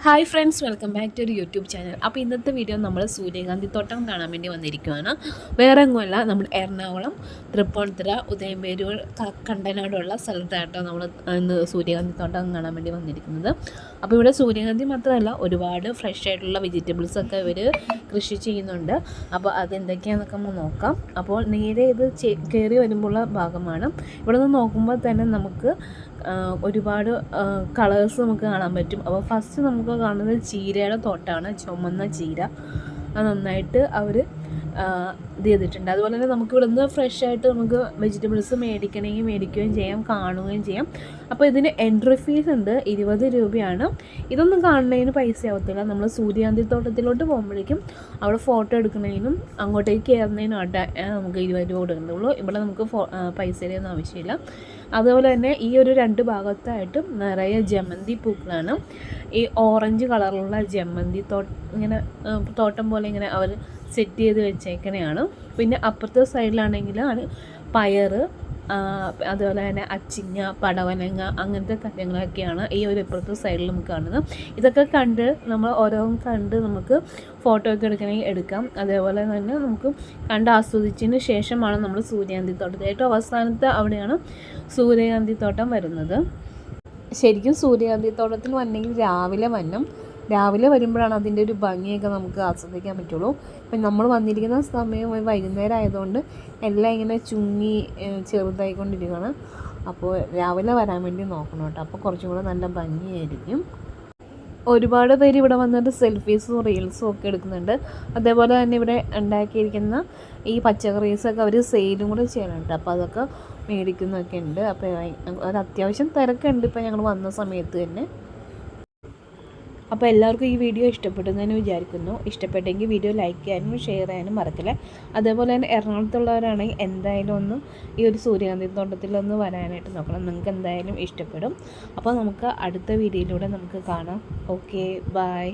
Hi friends, welcome back to ഒരു YouTube channel. അപ്പോൾ ഇന്നത്തെ വീഡിയോ നമ്മൾ സൂര്യകാന്തി തോട്ടം കാണാൻ വേണ്ടി വന്നിരിക്കുകയാണ്. വേറെ എങ്ങുമല്ല, നമ്മുടെ എറണാകുളം തൃപ്പൂണിത്തുറ ഉദയംപേരൂർ കണ്ടനാടുള്ള സ്ഥലത്തായിട്ടോ നമ്മൾ ഇന്ന് സൂര്യകാന്തി തോട്ടം കാണാൻ വേണ്ടി വന്നിരിക്കുന്നത്. അപ്പോൾ ഇവിടെ സൂര്യകാന്തി മാത്രമല്ല, ഒരുപാട് ഫ്രഷ് ആയിട്ടുള്ള വെജിറ്റബിൾസൊക്കെ ഇവർ കൃഷി ചെയ്യുന്നുണ്ട്. അപ്പോൾ അതെന്തൊക്കെയാണെന്നൊക്കെ നമ്മൾ നോക്കാം. അപ്പോൾ നേരെ ഇത് കയറി വരുമ്പോഴുള്ള ഭാഗമാണ്. ഇവിടെ നിന്ന് നോക്കുമ്പോൾ തന്നെ നമുക്ക് ഒരുപാട് കളേഴ്സ് നമുക്ക് കാണാൻ പറ്റും. അപ്പോൾ ഫസ്റ്റ് നമുക്ക് കാണുന്നത് ചീരയുടെ തോട്ടമാണ്. ചുമന്ന ചീര അത് നന്നായിട്ട് അവർ ഇത് ചെയ്തിട്ടുണ്ട്. അതുപോലെ തന്നെ നമുക്ക് ഇവിടുന്ന് ഫ്രഷ് ആയിട്ട് നമുക്ക് വെജിറ്റബിൾസ് മേടിക്കണമെങ്കിൽ മേടിക്കുകയും ചെയ്യാം, കാണുകയും ചെയ്യാം. അപ്പോൾ ഇതിന് എൻട്രി ഫീസ് ഉണ്ട്, 20 രൂപയാണ്. ഇതൊന്നും കാണുന്നതിന് പൈസ ആവത്തില്ല. നമ്മൾ സൂര്യകാന്തി തോട്ടത്തിലോട്ട് പോകുമ്പോഴേക്കും അവിടെ ഫോട്ടോ എടുക്കുന്നതിനും അങ്ങോട്ടേക്ക് കയറുന്നതിനായിട്ട് നമുക്ക് 20 രൂപ കൊടുക്കുന്നുള്ളൂ. ഇവിടെ നമുക്ക് പൈസയുടെ ഒന്നും ആവശ്യമില്ല. അതുപോലെ തന്നെ ഈ ഒരു 2 ഭാഗത്തായിട്ടും നിറയെ ജമന്തി പൂക്കളാണ്. ഈ ഓറഞ്ച് കളറിലുള്ള ജമന്തി ഇങ്ങനെ തോട്ടം പോലെ ഇങ്ങനെ അവർ സെറ്റ് ചെയ്ത് വെച്ചേക്കണെയാണ്. പിന്നെ അപ്പുറത്തെ സൈഡിലാണെങ്കിൽ പയർ, അതുപോലെ തന്നെ അച്ചിങ്ങ, പടവലങ്ങ, അങ്ങനത്തെ കാര്യങ്ങളൊക്കെയാണ് ഈ ഒരു ഇപ്പുറത്തെ സൈഡിൽ നമുക്ക് കാണുന്നത്. ഇതൊക്കെ കണ്ട് നമ്മൾ ഓരോന്നും കണ്ട് നമുക്ക് ഫോട്ടോ ഒക്കെ എടുക്കണമെങ്കിൽ എടുക്കാം. അതേപോലെ തന്നെ നമുക്ക് കണ്ട് ആസ്വദിച്ചതിന് ശേഷമാണ് നമ്മൾ സൂര്യകാന്തി തോട്ടത്തിൽ ഏറ്റവും അവസാനത്തെ അവിടെയാണ് സൂര്യകാന്തി തോട്ടം വരുന്നത്. ശരിക്കും സൂര്യകാന്തി തോട്ടത്തിൽ വന്നെങ്കിൽ രാവിലെ വരുമ്പോഴാണ് അതിൻ്റെ ഒരു ഭംഗിയൊക്കെ നമുക്ക് ആസ്വദിക്കാൻ പറ്റുള്ളൂ. ഇപ്പം നമ്മൾ വന്നിരിക്കുന്ന സമയം വൈകുന്നേരം ആയതുകൊണ്ട് എല്ലാം ഇങ്ങനെ ചുങ്ങി ചെറുതായിക്കൊണ്ടിരിക്കുകയാണ്. അപ്പോൾ രാവിലെ വരാൻ വേണ്ടി നോക്കണം കേട്ടോ. അപ്പോൾ കുറച്ചും കൂടെ നല്ല ഭംഗിയായിരിക്കും. ഒരുപാട് പേര് ഇവിടെ വന്നിട്ട് സെൽഫീസും റീൽസും ഒക്കെ എടുക്കുന്നുണ്ട്. അതേപോലെ തന്നെ ഇവിടെ ഉണ്ടാക്കിയിരിക്കുന്ന ഈ പച്ചക്കറീസൊക്കെ അവർ സെയിലും കൂടെ ചെയ്യുന്നുണ്ട്. അപ്പോൾ അതൊക്കെ മേടിക്കുന്നൊക്കെ ഉണ്ട്. അപ്പോൾ ഒരു അത്യാവശ്യം തിരക്കുണ്ട് ഇപ്പോൾ ഞങ്ങൾ വന്ന സമയത്ത് തന്നെ. അപ്പോൾ എല്ലാവർക്കും ഈ വീഡിയോ ഇഷ്ടപ്പെട്ടെന്ന് വിചാരിക്കുന്നു. ഇഷ്ടപ്പെട്ടെങ്കിൽ വീഡിയോ ലൈക്ക് ചെയ്യാനും ഷെയർ ചെയ്യാനും മറക്കില്ല. അതേപോലെ തന്നെ എറണാകുളത്തുള്ളവരാണെങ്കിൽ എന്തായാലും ഒന്ന് ഈ ഒരു സൂര്യകാന്തി തോട്ടത്തിലൊന്ന് വരാനായിട്ട് നോക്കണം. നിങ്ങൾക്ക് എന്തായാലും ഇഷ്ടപ്പെടും. അപ്പോൾ നമുക്ക് അടുത്ത വീഡിയോയിലൂടെ നമുക്ക് കാണാം. Okay, by.